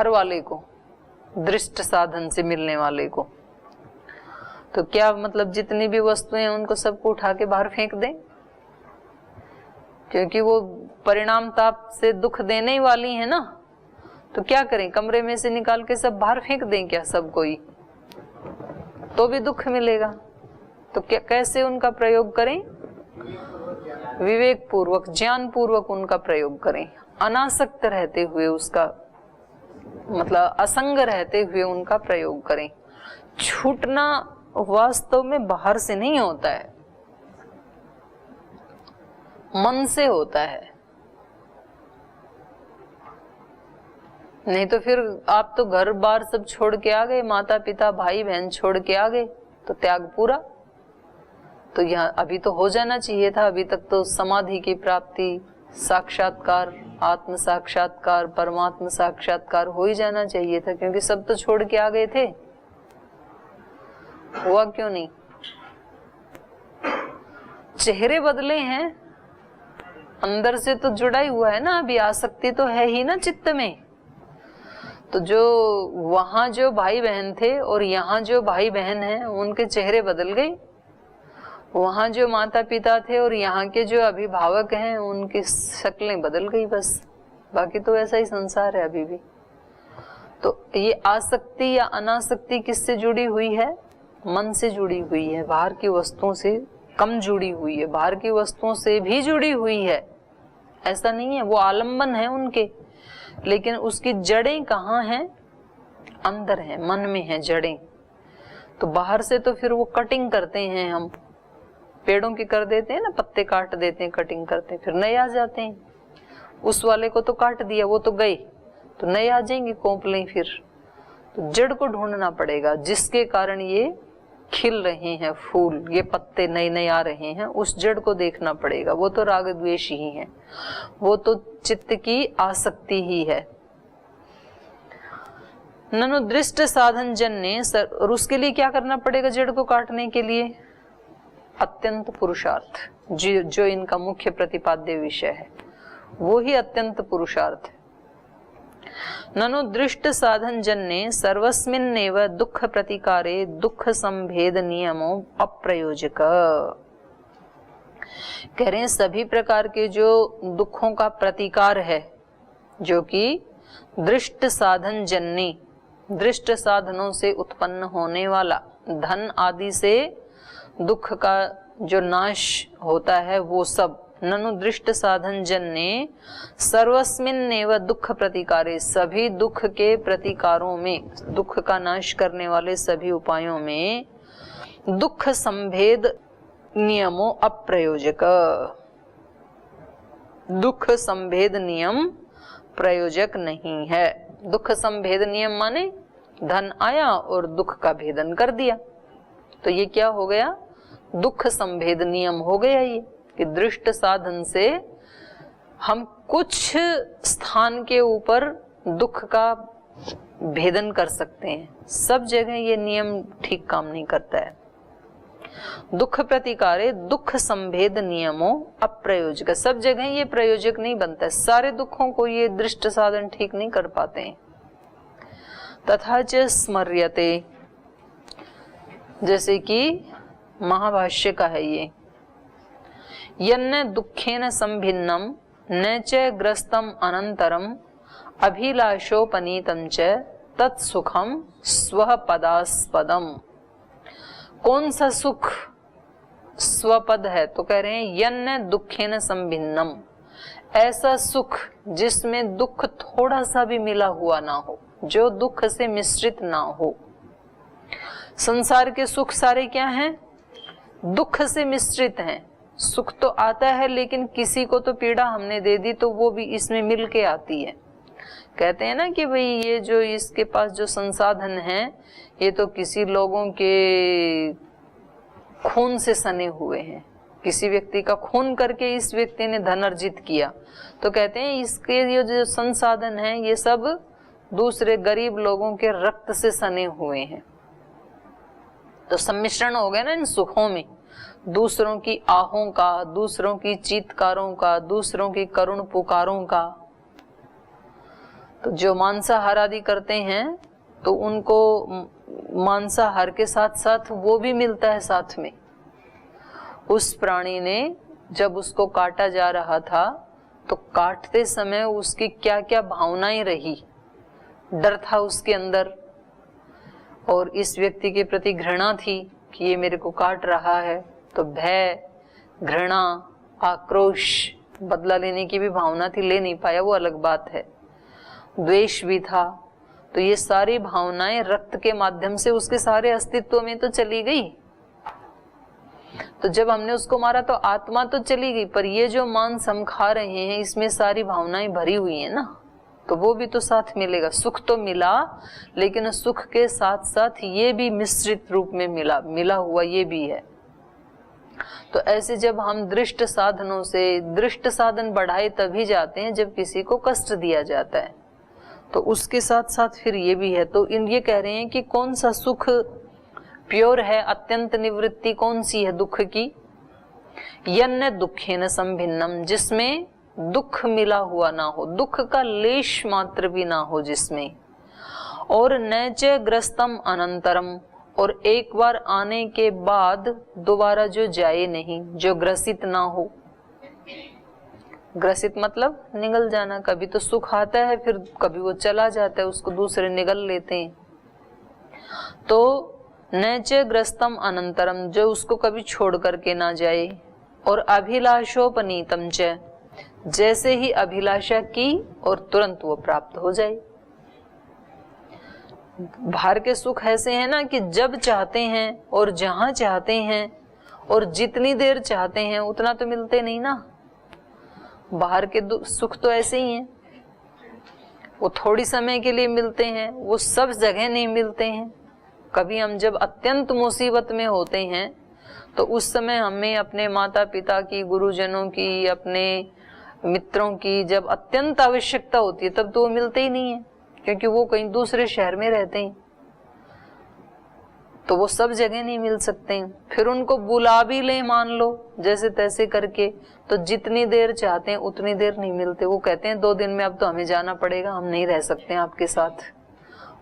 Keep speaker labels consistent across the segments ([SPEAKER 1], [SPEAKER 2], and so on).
[SPEAKER 1] बाहर वाले को, दृष्ट साधन से मिलने वाले को। तो क्या मतलब जितनी भी वस्तुएं हैं उनको सबको उठा के बाहर फेंक दें, क्योंकि वो परिणाम ताप से दुख देने ही वाली है ना। तो क्या करें, कमरे में से निकाल के सब बाहर फेंक दें क्या सब कोई, तो भी दुख मिलेगा। तो क्या कैसे उनका प्रयोग करें, विवेक पूर्वक ज्ञान पूर्वक उनका प्रयोग करें, अनासक्त रहते हुए उसका मतलब असंग रहते हुए उनका प्रयोग करें। छूटना वास्तव में बाहर से नहीं होता है, मन से होता है। नहीं तो फिर आप तो घर बार सब छोड़ के आ गए, माता पिता भाई बहन छोड़ के आ गए, तो त्याग पूरा। तो यहाँ अभी तो हो जाना चाहिए था, अभी तक तो समाधि की प्राप्ति, साक्षात्कार, आत्म साक्षात्कार, परमात्म साक्षात्कार हो ही जाना चाहिए था, क्योंकि सब तो छोड़ के आ गए थे। हुआ क्यों नहीं? चेहरे बदले हैं, अंदर से तो जुड़ा ही हुआ है ना, अभी आसक्ति तो है ही ना चित्त में। तो जो वहां जो भाई बहन थे और यहाँ जो भाई बहन हैं उनके चेहरे बदल गए, वहां जो माता पिता थे और यहाँ के जो अभिभावक हैं उनकी शक्लें बदल गई बस। बाकी तो ऐसा ही संसार है अभी भी। तो ये आसक्ति या अनासक्ति किससे जुड़ी हुई है? मन से जुड़ी हुई है, बाहर की वस्तुओं से कम जुड़ी हुई है, बाहर की वस्तुओं से भी जुड़ी हुई है, ऐसा नहीं है। वो आलंबन है उनके, लेकिन उसकी जड़ें कहाँ हैं? अंदर है, मन में है जड़ें। तो बाहर से तो फिर वो कटिंग करते हैं, हम पेड़ों की कर देते हैं ना, पत्ते काट देते हैं, कटिंग करते हैं, फिर नए आ जाते हैं। उस वाले को तो काट दिया, वो तो गए, तो नए आ जाएंगे, कोंपले। फिर तो जड़ को ढूंढना पड़ेगा, जिसके कारण ये खिल रहे हैं फूल, ये पत्ते नए नए आ रहे हैं, उस जड़ को देखना पड़ेगा। वो तो राग द्वेष ही है, वो तो चित्त की आसक्ति ही है। ननु दृष्ट साधन जन्य, और उसके लिए क्या करना पड़ेगा? जड़ को काटने के लिए अत्यंत पुरुषार्थ, जो इनका मुख्य प्रतिपाद्य विषय है, वो ही अत्यंत पुरुषार्थ है। ननु दृष्ट साधन जन्य सर्वस्मिन्नेव दुख प्रतिकारे दुख संभेद नियमो अप्रयोजक। कह रहे हैं सभी प्रकार के जो दुखों का प्रतिकार है, जो कि दृष्ट साधन जन्य, दृष्ट साधनों से उत्पन्न होने वाला, धन आदि से दुख का जो नाश होता है वो सब, ननु दृष्ट साधन जन्य सर्वस्मिन्नेव दुख प्रतिकारे, सभी दुख के प्रतिकारों में, दुख का नाश करने वाले सभी उपायों में दुख संभेद नियमो अप्रयोजक, दुख संभेद नियम प्रयोजक नहीं है। दुख संभेद नियम माने धन आया और दुख का भेदन कर दिया, तो ये क्या हो गया? दुख संभेद नियम हो गया ये, कि दृष्ट साधन से हम कुछ स्थान के ऊपर दुख का भेदन कर सकते हैं। सब जगह ये नियम ठीक काम नहीं करता है। दुख प्रतिकारे दुख संभेद नियमों अप्रयोजक, सब जगह ये प्रयोजक नहीं बनता है, सारे दुखों को ये दृष्ट साधन ठीक नहीं कर पाते हैं। तथा च स्मर्यते, जैसे कि महाभाष्य का है ये, यन्न दुखेन संभिन्नम न च ग्रस्तम अनंतरम अभिलाषोपनीतम च तत्सुखम स्वपदास्पदम। कौन सा सुख स्वपद है? तो कह रहे हैं यन्न दुखेन संभिन्नम, ऐसा सुख जिसमें दुख थोड़ा सा भी मिला हुआ ना हो, जो दुख से मिश्रित ना हो। संसार के सुख सारे क्या हैं? दुख से मिश्रित हैं। सुख तो आता है, लेकिन किसी को तो पीड़ा हमने दे दी तो वो भी इसमें मिल के आती है। कहते हैं ना कि भाई ये जो इसके पास जो संसाधन हैं, ये तो किसी लोगों के खून से सने हुए हैं, किसी व्यक्ति का खून करके इस व्यक्ति ने धन अर्जित किया। तो कहते हैं इसके ये जो संसाधन हैं ये सब दूसरे गरीब लोगों के रक्त से सने हुए हैं। तो सम्मिश्रण हो गया ना इन सुखों में, दूसरों की आहों का, दूसरों की चीत्कारों का, दूसरों की करुण पुकारों का। तो जो मांसाहार आदि करते हैं तो उनको मांसाहार के साथ साथ वो भी मिलता है साथ में। उस प्राणी ने जब उसको काटा जा रहा था तो काटते समय उसकी क्या क्या भावनाएं रही, डर था उसके अंदर, और इस व्यक्ति के प्रति घृणा थी कि ये मेरे को काट रहा है, तो भय, घृणा, आक्रोश, बदला लेने की भी भावना थी, ले नहीं पाया वो अलग बात है। द्वेष भी था। तो ये सारी भावनाएं रक्त के माध्यम से उसके सारे अस्तित्व में तो चली गई। तो जब हमने उसको मारा तो आत्मा तो चली गई, पर ये जो मांस हम खा रहे हैं इसमें सारी भावनाएं भरी हुई है ना, तो वो भी तो साथ मिलेगा। सुख तो मिला, लेकिन सुख के साथ साथ ये भी मिश्रित रूप में मिला हुआ ये भी है। तो ऐसे जब हम दृष्ट साधनों से, दृष्ट साधन बढ़ाए तभी जाते हैं जब किसी को कष्ट दिया जाता है, तो उसके साथ साथ फिर ये भी है। तो ये कह रहे हैं कि कौन सा सुख प्योर है, अत्यंत निवृत्ति कौन सी है दुख की? यन्न दुखेन संभिन्नम, जिसमें दुख मिला हुआ ना हो, दुख का लेश मात्र भी ना हो जिसमें, और न च ग्रस्तम अनंतरम, और एक बार आने के बाद दोबारा जो जाए नहीं, जो ग्रसित ना हो। ग्रसित मतलब निगल जाना। कभी तो सुख आता है फिर कभी वो चला जाता है, उसको दूसरे निगल लेते हैं। तो न च ग्रस्तम अनंतरम, जो उसको कभी छोड़ करके ना जाए, और अभिलाषोपनीतम च, जैसे ही अभिलाषा की और तुरंत वो प्राप्त हो जाए। बाहर के सुख ऐसे हैं ना कि जब चाहते हैं और जहां चाहते हैं और जितनी देर चाहते हैं उतना तो मिलते नहीं ना। बाहर के सुख तो ऐसे ही हैं, वो थोड़ी समय के लिए मिलते हैं, वो सब जगह नहीं मिलते हैं। कभी हम जब अत्यंत मुसीबत में होते हैं तो उस समय हमें अपने माता पिता की, गुरुजनों की, अपने मित्रों की जब अत्यंत आवश्यकता होती है तब तो वो मिलते ही नहीं है, क्योंकि वो कहीं दूसरे शहर में रहते हैं, तो वो सब जगह नहीं मिल सकते हैं। फिर उनको बुला भी ले मान लो जैसे तैसे करके, तो जितनी देर चाहते हैं उतनी देर नहीं मिलते। वो कहते हैं 2 दिन में अब तो हमें जाना पड़ेगा, हम नहीं रह सकते हैं आपके साथ।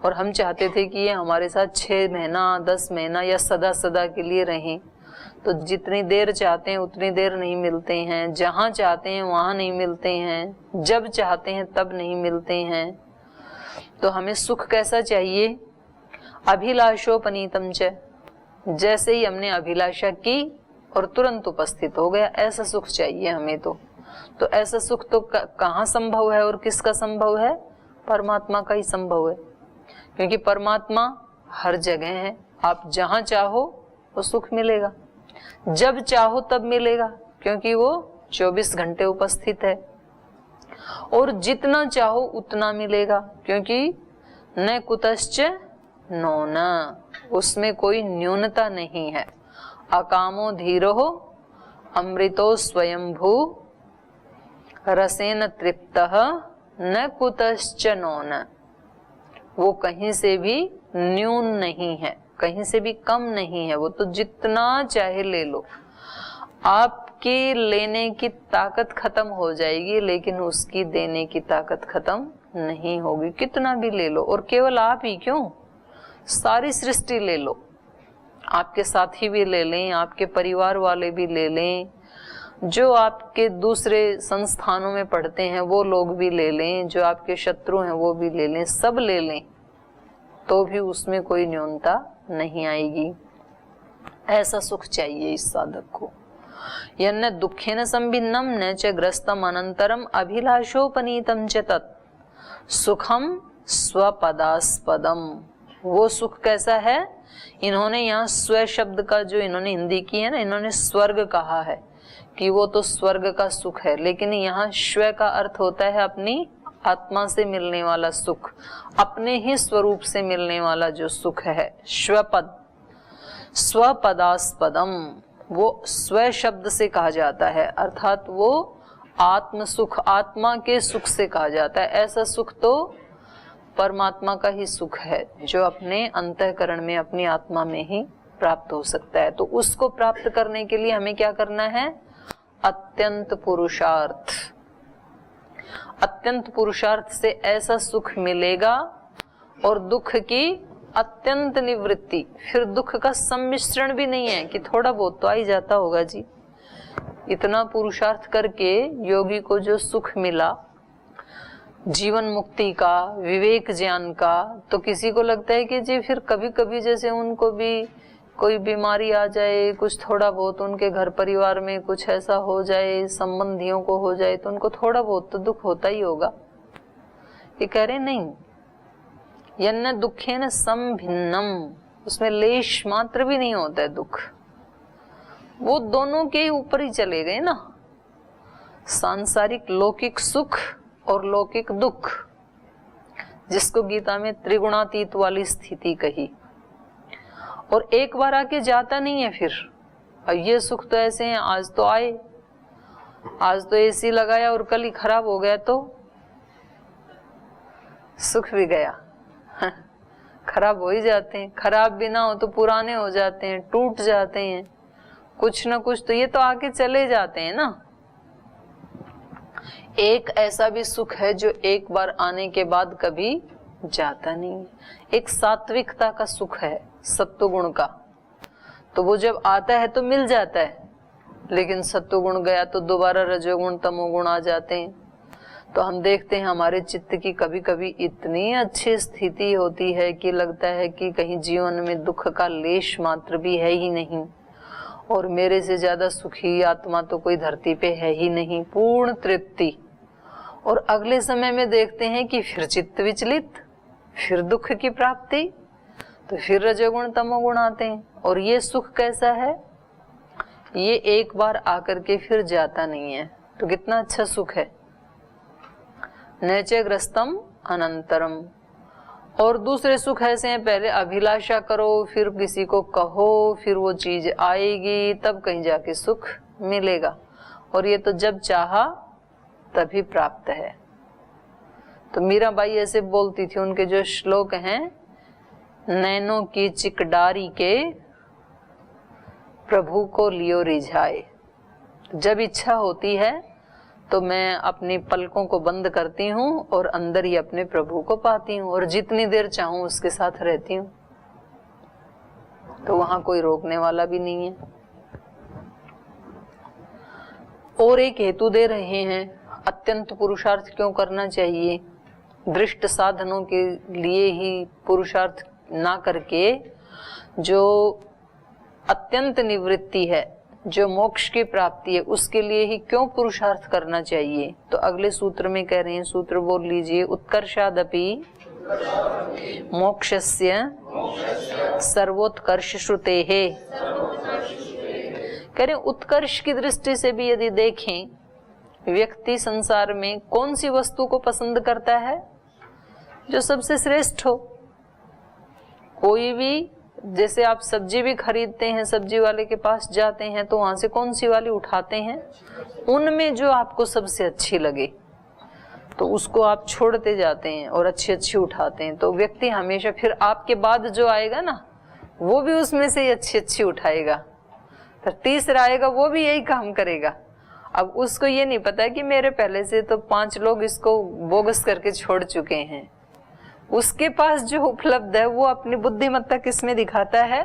[SPEAKER 1] और हम चाहते थे कि ये हमारे साथ 6 महीना, 10 महीना या सदा सदा के लिए रहें, तो जितनी देर चाहते हैं उतनी देर नहीं मिलते हैं, जहां चाहते हैं वहां नहीं मिलते हैं, जब चाहते हैं तब नहीं मिलते हैं। तो हमें सुख कैसा चाहिए? अभिलाषोपनीतम च, जैसे ही हमने अभिलाषा की और तुरंत उपस्थित हो गया, ऐसा सुख चाहिए हमें। तो ऐसा सुख तो कहाँ संभव है और किसका संभव है? परमात्मा का ही संभव है, क्योंकि परमात्मा हर जगह है। आप जहां चाहो वो सुख मिलेगा, जब चाहो तब मिलेगा, क्योंकि वो 24 घंटे उपस्थित है। और जितना चाहो उतना मिलेगा, क्योंकि न कुतश्च नो न, उसमें कोई न्यूनता नहीं है। अकामो धीरो अमृतो स्वयंभू रसेन तृप्तः न कुतश्च नो न, वो कहीं से भी न्यून नहीं है, कहीं से भी कम नहीं है। वो तो जितना चाहे ले लो, आपकी लेने की ताकत खत्म हो जाएगी, लेकिन उसकी देने की ताकत खत्म नहीं होगी। कितना भी ले लो, और केवल आप ही क्यों, सारी सृष्टि ले लो, आपके साथी भी ले लें, आपके परिवार वाले भी ले लें, जो आपके दूसरे संस्थानों में पढ़ते हैं वो लोग भी ले लें, जो आपके शत्रु हैं वो भी ले लें, सब ले लें, तो भी उसमें कोई न्यूनता नहीं आएगी। ऐसा सुख चाहिए इस साधक को। यन्न दुखेन संभिन्नम न च ग्रस्तम अनंतरम अभिलाषोपनीतम च तत् सुखम स्वपदास्पदम। वो सुख कैसा है? इन्होंने यहाँ स्व शब्द का जो इन्होंने हिंदी की है ना, इन्होंने स्वर्ग कहा है कि वो तो स्वर्ग का सुख है, लेकिन यहाँ स्व का अर्थ होता है अपनी आत्मा से मिलने वाला सुख, अपने ही स्वरूप से मिलने वाला जो सुख है। स्वपद, स्वपदास्पदम, वो स्व शब्द से कहा जाता है, अर्थात वो आत्म सुख, आत्मा के सुख से कहा जाता है। ऐसा सुख तो परमात्मा का ही सुख है, जो अपने अंतःकरण में, अपनी आत्मा में ही प्राप्त हो सकता है। तो उसको प्राप्त करने के लिए हमें क्या करना है? अत्यंत पुरुषार्थ। अत्यंत पुरुषार्थ से ऐसा सुख मिलेगा और दुख की अत्यंत निवृत्ति, फिर दुख का सम्मिश्रण भी नहीं है कि थोड़ा बहुत तो आ ही जाता होगा जी। इतना पुरुषार्थ करके योगी को जो सुख मिला जीवन मुक्ति का, विवेक ज्ञान का, तो किसी को लगता है कि जी फिर कभी कभी जैसे उनको भी कोई बीमारी आ जाए, कुछ थोड़ा बहुत उनके घर परिवार में कुछ ऐसा हो जाए, संबंधियों को हो जाए, तो उनको थोड़ा बहुत तो दुख होता ही होगा। ये कह रहे नहीं, यन्न दुखेन समभिन्नम, उसमें लेश मात्र भी नहीं होता है दुख। वो दोनों के ऊपर ही चले गए ना, सांसारिक लौकिक सुख और लौकिक दुख, जिसको गीता में त्रिगुणातीत वाली स्थिति कही। और एक बार आके जाता नहीं है फिर। और ये सुख तो ऐसे हैं, आज तो आए, आज तो एसी लगाया और कल ही खराब हो गया तो सुख भी गया। खराब हो ही जाते हैं, खराब भी ना हो तो पुराने हो जाते हैं, टूट जाते हैं, कुछ ना कुछ तो ये तो आके चले जाते हैं ना। एक ऐसा भी सुख है जो एक बार आने के बाद कभी जाता नहीं है। एक सात्विकता का सुख है, सत्वगुण का, तो वो जब आता है तो मिल जाता है, लेकिन सत्वगुण गया तो दोबारा रजोगुण तमोगुण आ जाते हैं। तो हम देखते हैं हमारे चित्त की कभी कभी इतनी अच्छी स्थिति होती है कि लगता है कि कहीं जीवन में दुख का लेश मात्र भी है ही नहीं, और मेरे से ज्यादा सुखी आत्मा तो कोई धरती पे है ही नहीं, पूर्ण तृप्ति। और अगले समय में देखते हैं कि फिर चित्त विचलित, फिर दुख की प्राप्ति, तो फिर रजोगुण तमोगुण आते हैं। और ये सुख कैसा है, ये एक बार आकर के फिर जाता नहीं है। तो कितना अच्छा सुख है, नैचे ग्रस्तम अनंतरम। और दूसरे सुख ऐसे हैं, पहले अभिलाषा करो, फिर किसी को कहो, फिर वो चीज आएगी, तब कहीं जाके सुख मिलेगा। और ये तो जब चाहा तभी प्राप्त है। तो मीराबाई ऐसे बोलती थी, उनके जो श्लोक हैं, नैनों की चिकडारी के प्रभु को लियो रिझाए। जब इच्छा होती है तो मैं अपनी पलकों को बंद करती हूँ और अंदर ही अपने प्रभु को पाती हूँ, और जितनी देर चाहूं उसके साथ रहती हूँ। तो वहां कोई रोकने वाला भी नहीं है। और एक हेतु दे रहे हैं, अत्यंत पुरुषार्थ क्यों करना चाहिए। दृष्ट साधनों के लिए ही पुरुषार्थ ना करके जो अत्यंत निवृत्ति है, जो मोक्ष की प्राप्ति है, उसके लिए ही क्यों पुरुषार्थ करना चाहिए। तो अगले सूत्र में कह रहे हैं, सूत्र बोल लीजिए, उत्कर्षादपि मोक्षस्य सर्वोत्कर्ष श्रुतेः। कह रहे उत्कर्ष की दृष्टि से भी यदि देखें, व्यक्ति संसार में कौन सी वस्तु को पसंद करता है, जो सबसे श्रेष्ठ हो। कोई भी, जैसे आप सब्जी भी खरीदते हैं, सब्जी वाले के पास जाते हैं तो वहां से कौन सी वाली उठाते हैं, उनमें जो आपको सबसे अच्छी लगे तो उसको आप छोड़ते जाते हैं और अच्छी अच्छी उठाते हैं। तो व्यक्ति हमेशा फिर आपके बाद जो आएगा ना, वो भी उसमें से अच्छी अच्छी उठाएगा, फिर तीसरा आएगा वो भी यही काम करेगा। अब उसको ये नहीं पता कि मेरे पहले से तो 5 लोग इसको बोगस करके छोड़ चुके हैं। उसके पास जो उपलब्ध है वो अपनी बुद्धिमत्ता किसमें दिखाता है,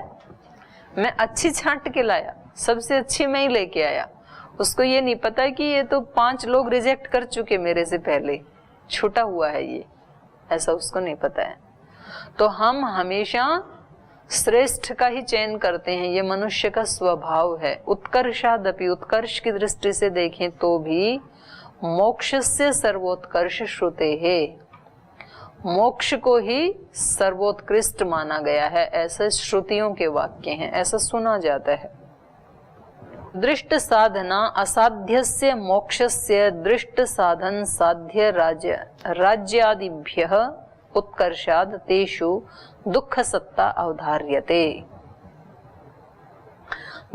[SPEAKER 1] मैं अच्छी छांट के लाया, सबसे अच्छी मैं ही लेके आया। उसको ये नहीं पता कि ये तो 5 लोग रिजेक्ट कर चुके मेरे से पहले, छूटा हुआ है ये, ऐसा उसको नहीं पता है। तो हम हमेशा श्रेष्ठ का ही चयन करते हैं, ये मनुष्य का स्वभाव है। उत्कर्षादपि, उत्कर्ष की दृष्टि से देखें तो भी मोक्षस्य सर्वोत्कर्ष श्रुतेः, मोक्ष को ही सर्वोत्कृष्ट माना गया है, ऐसे श्रुतियों के वाक्य हैं, ऐसा सुना जाता है। दृष्ट साधना असाध्यस्य मोक्षस्य दृष्ट साधन साध्य राज्यादिभ्यः उत्कर्षाद तेषु दुख सत्ता अवधार्यते।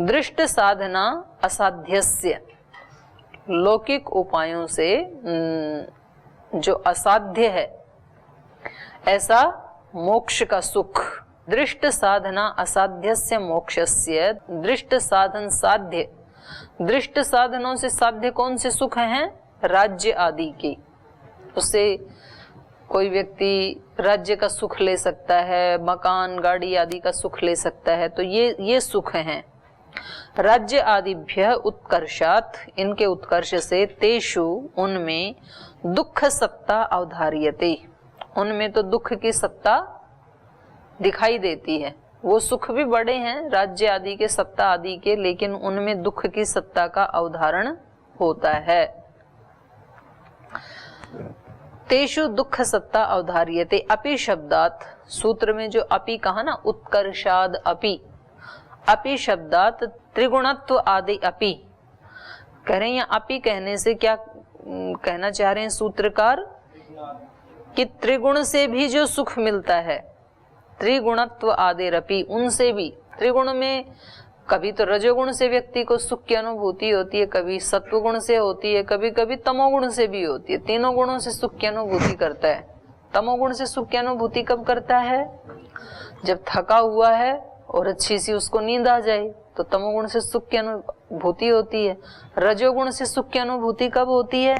[SPEAKER 1] दृष्ट साधना असाध्यस्य, लौकिक उपायों से जो असाध्य है ऐसा मोक्ष का सुख। दृष्ट साधना असाध्यस्य मोक्षस्य, दृष्ट साधन साध्य, दृष्ट साधनों से साध्य कौन से सुख हैं, राज्य आदि की, उससे कोई व्यक्ति राज्य का सुख ले सकता है, मकान गाड़ी आदि का सुख ले सकता है, तो ये सुख हैं। राज्य आदिभ्य उत्कर्षात्, इनके उत्कर्ष से, तेषु उनमें दुख सत्ता अवधार्यते, उनमें तो दुख की सत्ता दिखाई देती है। वो सुख भी बड़े हैं राज्य आदि के, सत्ता आदि के, लेकिन उनमें दुख की सत्ता का अवधारण होता है। तेषु दुख सत्ता अवधार्यते। अपि शब्दात, सूत्र में जो अपि कहा ना, उत्कर्षाद अपि, अपि शब्दात त्रिगुणत्व आदि अपि कह रहे हैं। यहाँ अपि कहने से क्या कहना चाह रहे हैं सूत्रकार, कि त्रिगुण से भी जो सुख मिलता है, त्रिगुणत्व आदिरपि, उनसे भी, त्रिगुण में कभी तो रजोगुण से व्यक्ति को सुख की अनुभूति होती है, कभी सत्वगुण से होती है, कभी कभी तमोगुण से भी होती है। तीनों गुणों से सुख की अनुभूति करता है। तमोगुण से सुख की अनुभूति कब करता है? जब थका हुआ है और अच्छी सी उसको नींद आ जाए, तो तमोगुण से सुख की अनुभूति होती है। रजोगुण से सुख की अनुभूति कब होती है?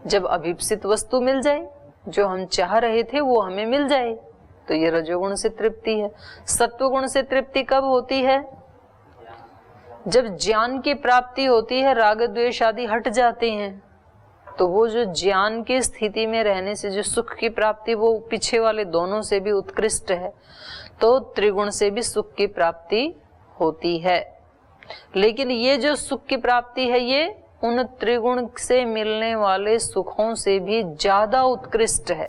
[SPEAKER 1] जब अभीप्सित वस्तु मिल जाए, जो हम चाह रहे थे वो हमें मिल जाए, तो ये रजोगुण से तृप्ति है। सत्वगुण से तृप्ति कब होती है? जब ज्ञान की प्राप्ति होती है, राग द्वेष आदि हट जाते हैं, तो वो जो ज्ञान की स्थिति में रहने से जो सुख की प्राप्ति, वो पीछे वाले दोनों से भी उत्कृष्ट है। तो त्रिगुण से भी सुख की प्राप्ति होती है। लेकिन ये जो सुख की प्राप्ति है, ये उन त्रिगुण से मिलने वाले सुखों से भी ज्यादा उत्कृष्ट है।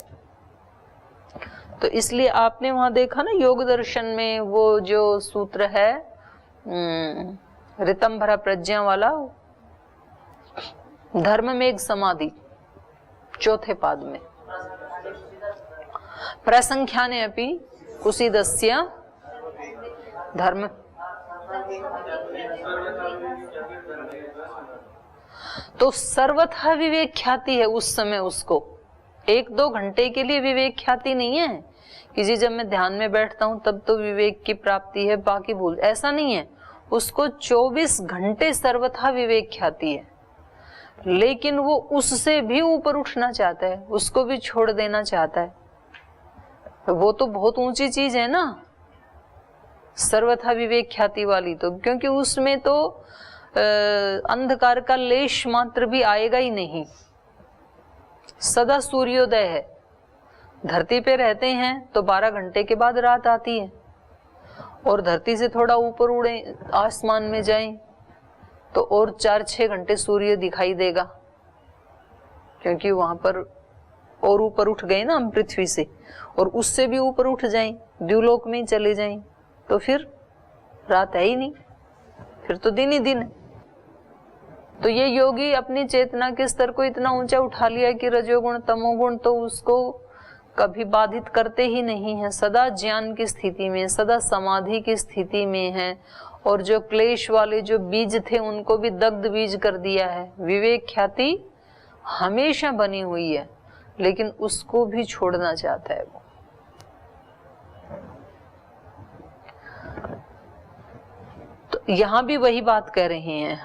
[SPEAKER 1] तो इसलिए आपने वहां देखा ना योग दर्शन में वो जो सूत्र है ऋतंभरा प्रज्ञा वाला, धर्म में एक समाधि, चौथे पाद में, प्रसंख्याने अपि कुसीदस्य धर्म, तो सर्वथा विवेक ख्याति है उस समय। उसको 1-2 घंटे के लिए विवेक ख्याति नहीं है कि जी जब मैं ध्यान में बैठता हूं तब तो विवेक की प्राप्ति है, बाकी भूल, ऐसा नहीं है। उसको 24 घंटे सर्वथा विवेक ख्याति है। लेकिन वो उससे भी ऊपर उठना चाहता है, उसको भी छोड़ देना चाहता है। वो तो बहुत ऊंची चीज है ना सर्वथा विवेक ख्याति वाली, तो क्योंकि उसमें तो अंधकार का लेश मात्र भी आएगा ही नहीं। सदा सूर्योदय है। धरती पे रहते हैं तो 12 घंटे के बाद रात आती है, और धरती से थोड़ा ऊपर उड़े, आसमान में जाएं तो और 4-6 घंटे सूर्य दिखाई देगा, क्योंकि वहां पर और ऊपर उठ गए ना हम पृथ्वी से, और उससे भी ऊपर उठ जाएं, द्युलोक में चले जाएं, तो फिर रात है ही नहीं, फिर तो दिन ही दिन है। तो ये योगी अपनी चेतना के स्तर को इतना ऊंचा उठा लिया कि रजोगुण तमोगुण तो उसको कभी बाधित करते ही नहीं है। सदा ज्ञान की स्थिति में, सदा समाधि की स्थिति में है, और जो क्लेश वाले जो बीज थे उनको भी दग्ध बीज कर दिया है। विवेक ख्याति हमेशा बनी हुई है, लेकिन उसको भी छोड़ना चाहता है वो। तो यहां भी वही बात कह रहे हैं,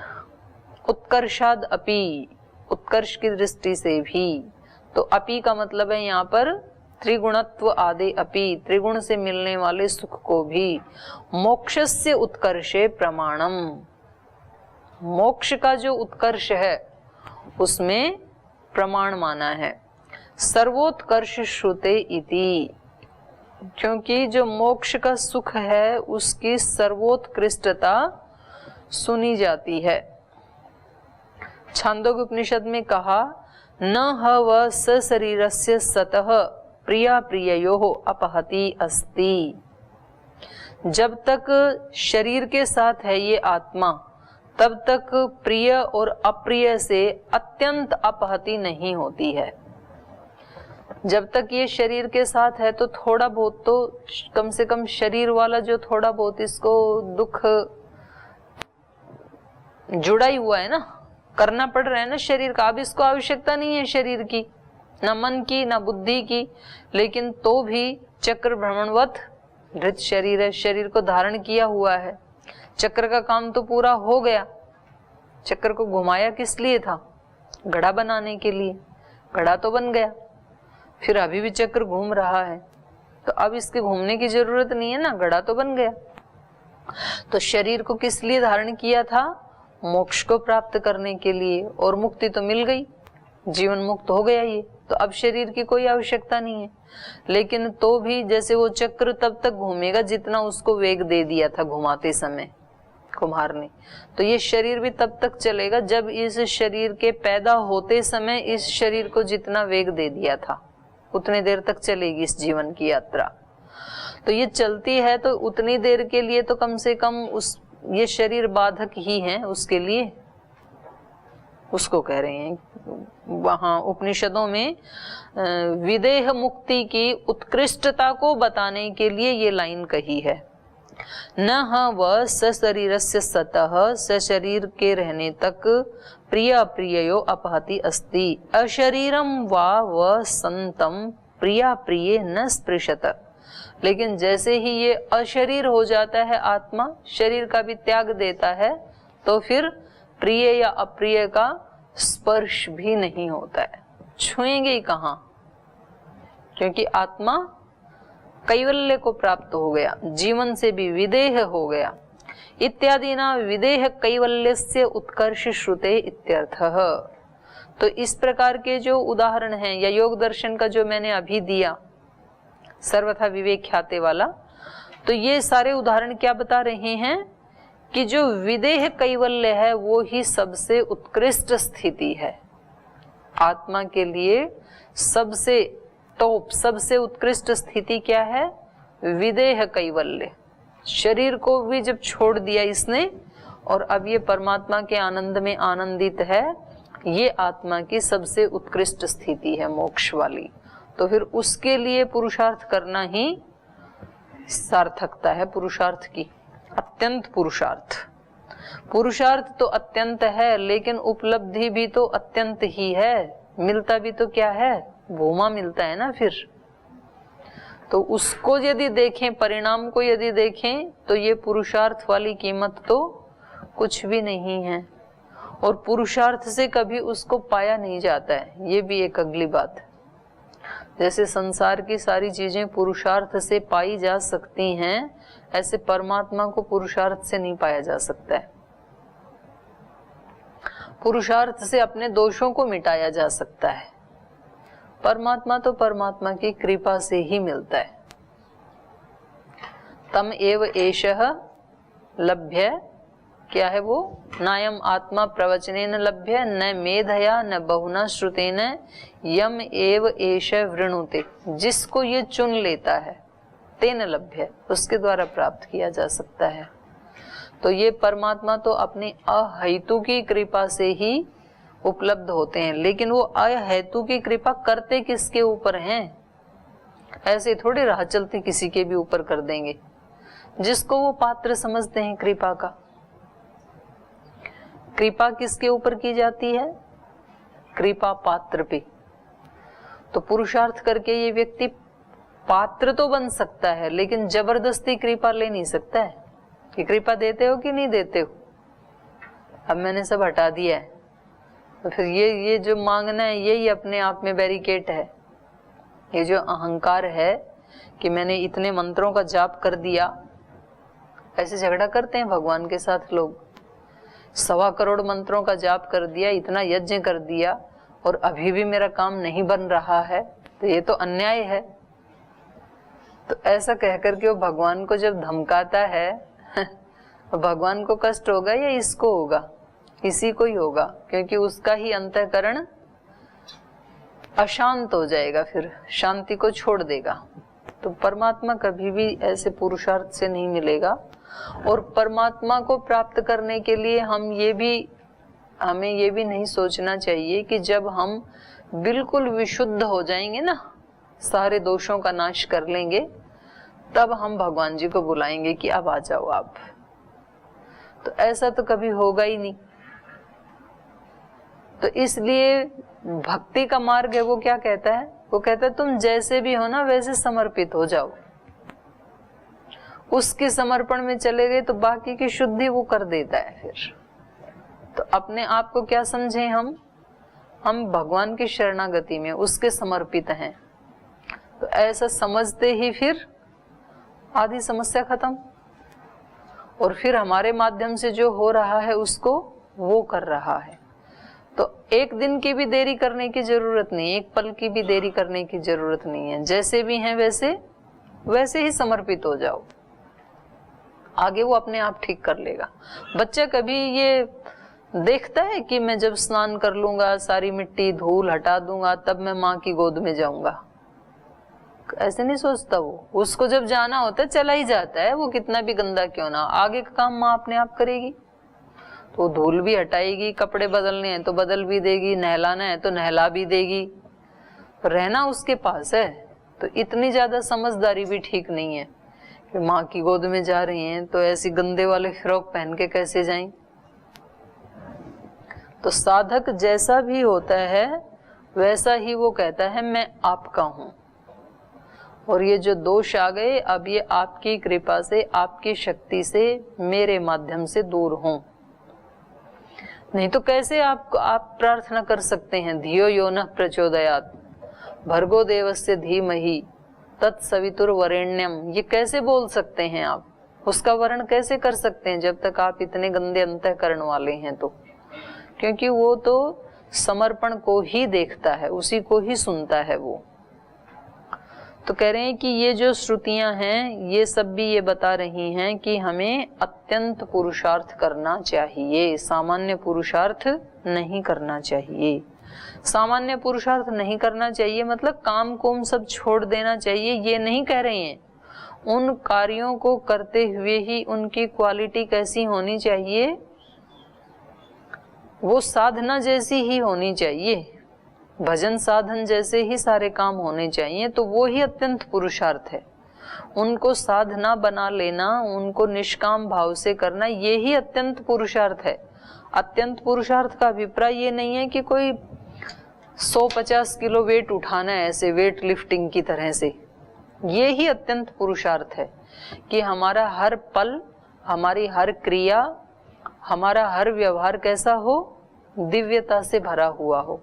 [SPEAKER 1] उत्कर्षाद अपि, उत्कर्ष की दृष्टि से भी। तो अपि का मतलब है यहाँ पर त्रिगुणत्व आदि अपि, त्रिगुण से मिलने वाले सुख को भी। मोक्षस्य उत्कर्षे प्रमाणम, मोक्ष का जो उत्कर्ष है उसमें प्रमाण माना है। सर्वोत्कर्ष श्रुते इति, क्योंकि जो मोक्ष का सुख है उसकी सर्वोत्कृष्टता सुनी जाती है। छांदोग्य उपनिषद में कहा, न हव स शरीरस्य सतः प्रिया प्रिययोः अपहति अस्ति। जब तक शरीर के साथ है ये आत्मा, तब तक प्रिय और अप्रिय से अत्यंत अपहति नहीं होती है। जब तक ये शरीर के साथ है तो थोड़ा बहुत तो कम से कम शरीर वाला जो थोड़ा बहुत इसको दुख जुड़ा ही हुआ है ना, करना पड़ रहा है ना शरीर का। अब इसको आवश्यकता नहीं है शरीर की, न मन की न बुद्धि की, लेकिन तो भी चक्र भ्रमणवत धृत शरीर है, शरीर को धारण किया हुआ है। चक्र का काम तो पूरा हो गया। चक्र को घुमाया किस लिए था? घड़ा बनाने के लिए। घड़ा तो बन गया, फिर अभी भी चक्र घूम रहा है, तो अब इसके घूमने की जरूरत नहीं है ना, घड़ा तो बन गया। तो शरीर को किस लिए धारण किया था? मोक्ष को प्राप्त करने के लिए, और मुक्ति तो मिल गई, जीवन मुक्त हो गया ये, तो अब शरीर की कोई आवश्यकता नहीं है। लेकिन तो भी जैसे वो चक्र तब तक घूमेगा जितना उसको वेग दे दिया था घुमाते समय कुम्हार ने, तो ये शरीर भी तब तक चलेगा जब इस शरीर के पैदा होते समय इस शरीर को जितना वेग दे दिया था उतनी देर तक चलेगी इस जीवन की यात्रा। तो ये चलती है तो उतनी देर के लिए तो कम से कम उस ये शरीर बाधक ही है उसके लिए, उसको कह रहे हैं वहां उपनिषदों में विदेह मुक्ति की उत्कृष्टता को बताने के लिए ये लाइन कही है। न व सशरीरस्य सतः, सशरीर के रहने तक प्रिय अप्रियो अपहति अस्ति, अशरीरम व संतम प्रिया प्रिय न स्पृशत। लेकिन जैसे ही ये अशरीर हो जाता है आत्मा, शरीर का भी त्याग देता है, तो फिर प्रिय या अप्रिय का स्पर्श भी नहीं होता है, छुएंगे ही कहां, क्योंकि आत्मा कैवल्य को प्राप्त हो गया, जीवन से भी विदेह हो गया। इत्यादि ना विदेह कैवल्यस्य उत्कर्ष श्रुते इत्यर्थः। तो इस प्रकार के जो उदाहरण हैं या योग दर्शन का जो मैंने अभी दिया सर्वथा विवेक ख्याते वाला, तो ये सारे उदाहरण क्या बता रहे हैं कि जो विदेह कैवल्य है वो ही सबसे उत्कृष्ट स्थिति है। आत्मा के लिए सबसे टॉप, सबसे उत्कृष्ट स्थिति क्या है? विदेह कैवल्य। शरीर को भी जब छोड़ दिया इसने और अब ये परमात्मा के आनंद में आनंदित है, ये आत्मा की सबसे उत्कृष्ट स्थिति है मोक्ष वाली। तो फिर उसके लिए पुरुषार्थ करना ही सार्थकता है पुरुषार्थ की, अत्यंत पुरुषार्थ। पुरुषार्थ तो अत्यंत है, लेकिन उपलब्धि भी तो अत्यंत ही है। मिलता भी तो क्या है? भूमा मिलता है ना। फिर तो उसको यदि देखें, परिणाम को यदि देखें, तो ये पुरुषार्थ वाली कीमत तो कुछ भी नहीं है, और पुरुषार्थ से कभी उसको पाया नहीं जाता है। ये भी एक अगली बात है। जैसे संसार की सारी चीजें पुरुषार्थ से पाई जा सकती हैं, ऐसे परमात्मा को पुरुषार्थ से नहीं पाया जा सकता है। पुरुषार्थ से अपने दोषों को मिटाया जा सकता है, परमात्मा तो परमात्मा की कृपा से ही मिलता है। तम एव एषः लभ्य, क्या है वो? नायम आत्मा प्रवचनेन लभ्य, न मेधया न बहुना श्रुतेन, यम एव एष वृणुते। जिसको ये चुन लेता है तेन लभ्य, उसके द्वारा प्राप्त किया जा सकता है। तो ये परमात्मा तो अपनी अहेतु की कृपा से ही उपलब्ध होते हैं, लेकिन वो अहेतु की कृपा करते किसके ऊपर हैं? ऐसे थोड़ी राह चलते किसी के भी ऊपर कर देंगे, जिसको वो पात्र समझते हैं कृपा का। कृपा किसके ऊपर की जाती है? कृपा पात्र पे। तो पुरुषार्थ करके ये व्यक्ति पात्र तो बन सकता है, लेकिन जबरदस्ती कृपा ले नहीं सकता है कि कृपा देते हो कि नहीं देते हो, अब मैंने सब हटा दिया है। तो फिर ये जो मांगना है यही अपने आप में बैरिकेड है। ये जो अहंकार है कि मैंने इतने मंत्रों का जाप कर दिया, ऐसे झगड़ा करते हैं भगवान के साथ लोग। 1.25 करोड़ मंत्रों का जाप कर दिया, इतना यज्ञ कर दिया, और अभी भी मेरा काम नहीं बन रहा है, तो ये तो अन्याय है। तो ऐसा कह करके वो भगवान को जब धमकाता है भगवान को कष्ट होगा या इसको होगा? इसी को ही होगा, क्योंकि उसका ही अंतःकरण अशांत हो जाएगा, फिर शांति को छोड़ देगा। तो परमात्मा कभी भी ऐसे पुरुषार्थ से नहीं मिलेगा। और परमात्मा को प्राप्त करने के लिए हमें ये भी नहीं सोचना चाहिए कि जब हम बिल्कुल विशुद्ध हो जाएंगे ना, सारे दोषों का नाश कर लेंगे, तब हम भगवान जी को बुलाएंगे कि अब आ जाओ आप। तो ऐसा तो कभी होगा ही नहीं। तो इसलिए भक्ति का मार्ग है, वो क्या कहता है? वो कहता है तुम जैसे भी हो ना वैसे समर्पित हो जाओ। उसके समर्पण में चले गए तो बाकी की शुद्धि वो कर देता है। फिर तो अपने आप को क्या समझे हम? हम भगवान की शरणागति में उसके समर्पित हैं। तो ऐसा समझते ही फिर आधी समस्या खत्म, और फिर हमारे माध्यम से जो हो रहा है उसको वो कर रहा है। तो एक दिन की भी देरी करने की जरूरत नहीं, एक पल की भी देरी करने की जरूरत नहीं है। जैसे भी हैं वैसे ही समर्पित हो जाओ, आगे वो अपने आप ठीक कर लेगा। बच्चा कभी ये देखता है कि मैं जब स्नान कर लूंगा, सारी मिट्टी धूल हटा दूंगा, तब मैं माँ की गोद में जाऊंगा? ऐसे नहीं सोचता वो। उसको जब जाना होता है चला ही जाता है, वो कितना भी गंदा क्यों ना। आगे का काम माँ अपने आप करेगी, तो धूल भी हटाएगी, कपड़े बदलने हैं तो बदल भी देगी, नहलाना है तो नहला भी देगी, रहना उसके पास है। तो इतनी ज्यादा समझदारी भी ठीक नहीं है कि माँ की गोद में जा रही हैं तो ऐसी गंदे वाले फ्रॉक पहन के कैसे जाएं। तो साधक जैसा भी होता है वैसा ही वो कहता है मैं आपका हूं, और ये जो दोष आ गए अब ये आपकी कृपा से, आपकी शक्ति से, मेरे माध्यम से दूर हों। नहीं तो कैसे आप प्रार्थना कर सकते हैं, धियो यो नः प्रचोदयात् भर्गो देवस्य धीमहि तत्सवितुर्वरेण्यम, ये कैसे बोल सकते हैं आप? उसका वर्ण कैसे कर सकते हैं जब तक आप इतने गंदे अंतःकरण वाले हैं? तो क्योंकि वो तो समर्पण को ही देखता है, उसी को ही सुनता है वो। तो कह रहे हैं कि ये जो श्रुतियां हैं ये सब भी ये बता रही हैं कि हमें अत्यंत पुरुषार्थ करना चाहिए, सामान्य पुरुषार्थ नहीं करना चाहिए। सामान्य पुरुषार्थ नहीं करना चाहिए मतलब काम को सब छोड़ देना चाहिए, ये नहीं कह रहे हैं। उन कार्यों को करते हुए ही उनकी क्वालिटी कैसी होनी चाहिए? वो साधना जैसी ही होनी चाहिए, भजन साधन जैसे ही सारे काम होने चाहिए। तो वो ही अत्यंत पुरुषार्थ है। उनको साधना बना लेना, उनको निष्काम भाव से करना, ये ही अत्यंत पुरुषार्थ है। अत्यंत पुरुषार्थ का अभिप्राय ये नहीं है कि कोई 150 किलो वेट उठाना है ऐसे वेट लिफ्टिंग की तरह से। ये ही अत्यंत पुरुषार्थ है कि हमारा हर पल, हमारी हर क्रिया, हमारा हर व्यवहार कैसा हो? दिव्यता से भरा हुआ हो।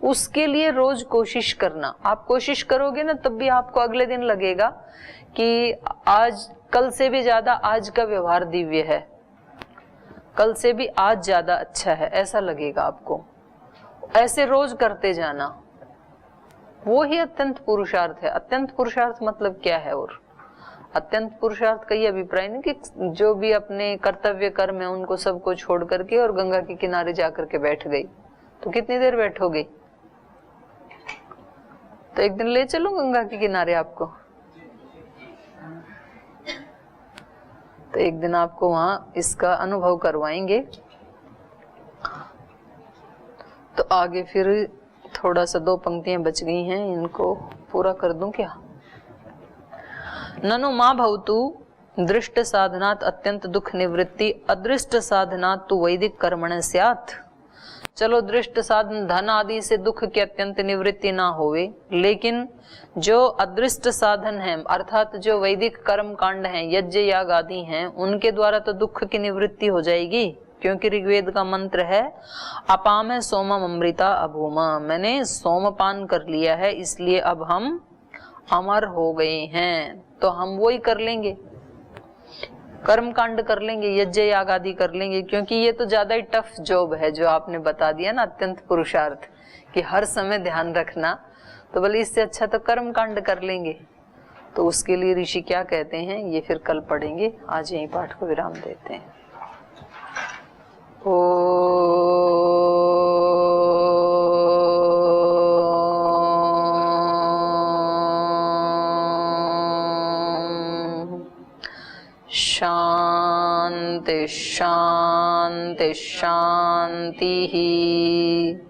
[SPEAKER 1] उसके लिए रोज कोशिश करना। आप कोशिश करोगे ना तब भी आपको अगले दिन लगेगा कि आज कल से भी ज्यादा आज का व्यवहार दिव्य है, कल से भी आज ज्यादा अच्छा है, ऐसा लगेगा आपको। ऐसे रोज करते जाना, वो ही अत्यंत पुरुषार्थ है। अत्यंत पुरुषार्थ मतलब क्या है? और अत्यंत पुरुषार्थ का ये अभिप्राय नहीं कि जो भी अपने कर्तव्य कर्म है उनको सबको छोड़ करके और गंगा के किनारे जाकर के बैठ गई। तो कितनी देर बैठोगे? तो एक दिन ले चलो गंगा के किनारे आपको, तो एक दिन आपको वहां इसका अनुभव करवाएंगे। तो आगे फिर थोड़ा सा 2 पंक्तियां बच गई हैं, इनको पूरा कर दूं क्या? ननु मां भवतु दृष्ट साधनात् अत्यंत दुख निवृत्ति अदृष्ट साधनात् तु वैदिक कर्मण स्यात्। चलो दृष्ट साधन धन आदि से दुख की अत्यंत निवृत्ति ना होवे, लेकिन जो अदृष्ट साधन है अर्थात जो वैदिक कर्म कांड हैं, यज्ञ याग आदि हैं, उनके द्वारा तो दुख की निवृत्ति हो जाएगी। क्योंकि ऋग्वेद का मंत्र है अपाम सोमम अमृता अभूमा, मैंने सोमपान कर लिया है इसलिए अब हम अमर हो गए हैं। तो हम वो ही कर लेंगे, कर्म कांड कर लेंगे, यज्ञ याग आदि कर लेंगे। क्योंकि ये तो ज्यादा ही टफ जॉब है जो आपने बता दिया ना, अत्यंत पुरुषार्थ कि हर समय ध्यान रखना। तो बोले इससे अच्छा तो कर्म कांड कर लेंगे। तो उसके लिए ऋषि क्या कहते हैं ये फिर कल पढ़ेंगे। आज यही पाठ को विराम देते हैं। शांति शांति शांति ही।